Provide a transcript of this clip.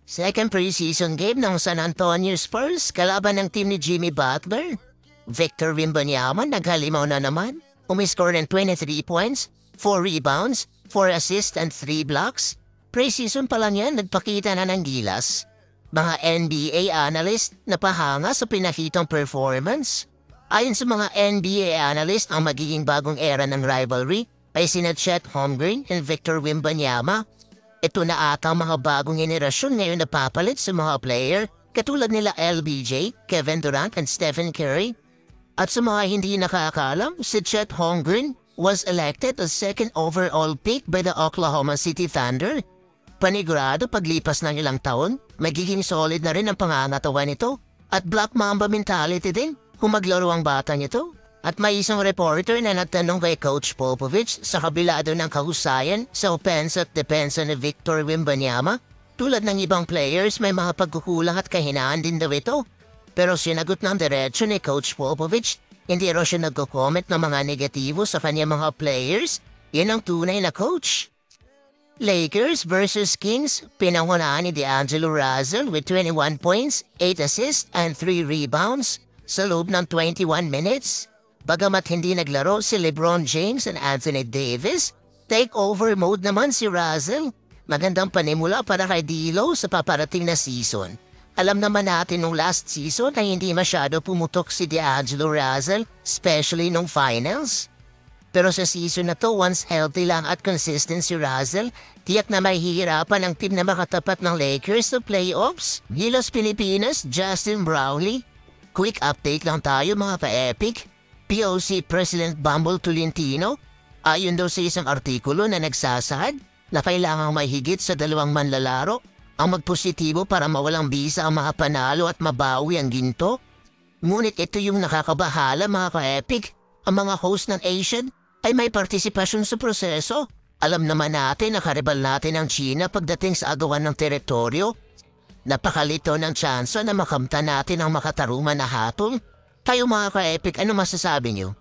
Second preseason game ng San Antonio Spurs kalaban ng team ni Jimmy Butler. Victor Wembanyama naghalimaw na naman. Umiscore ng 23 points, 4 rebounds, 4 assists and 3 blocks. Preseason pa lang yan, nagpakita na ng gilas. Mga NBA analyst napahanga sa pinakitang performance. Ayon sa mga NBA analyst, ang magiging bagong era ng rivalry ay sina Chet Holmgren and Victor Wembanyama. Ito na ata ang mga bagong henerasyon ngayon na papalit sa mga player katulad nila LBJ, Kevin Durant and Stephen Curry. At sa mga hindi nakakaalam, si Chet Holmgren was elected as second overall pick by the Oklahoma City Thunder. Panigurado paglipas ng ilang taon, magiging solid na rin ang pangangatawan nito at Black Mamba mentality din kung maglaro ang bata nito. At may isang reporter na nagtanong kay Coach Popovich sa kabila daw ng kahusayan sa offense at defense ni Victor Wembanyama. Tulad ng ibang players, may mga pagkukulang at kahinaan din daw ito. Pero sinagot ng diretsyo ni Coach Popovich, hindi raw siya nagko-comment ng mga negatibo sa kanyang mga players. Yan ang tunay na coach. Lakers versus Kings, pinangunahan ni D'Angelo Russell with 21 points, 8 assists, and 3 rebounds sa loob ng 21 minutes. Bagamat hindi naglaro si LeBron James and Anthony Davis, takeover mode naman si Russell. Magandang panimula para kay D'Lo sa paparating na season. Alam naman natin nung last season na hindi masyado pumutok si D'Angelo Russell, especially nung finals. Pero sa season na to, once healthy lang at consistent si Russell, tiyak na mahihirapan ang team na makatapat ng Lakers sa playoffs. Gilos Pilipinas, Justin Brownlee. Quick update lang tayo mga ka-epic. POC President Bumble Tolentino, ayon daw sa isang artikulo na nagsasahad na kailangang may higit sa 2 manlalaro ang magpositibo para mawalang bisa ang mga panalo at mabawi ang ginto. Ngunit ito yung nakakabahala mga ka-epic. Ang mga host ng Asian ay may partisipasyon sa proseso. Alam naman natin na karibal natin ang China pagdating sa agawan ng teritoryo. Napakalito ng tsansa na makamta natin ang makataruman na hatol. Kayo mga ka-epic, ano masasabi niyo?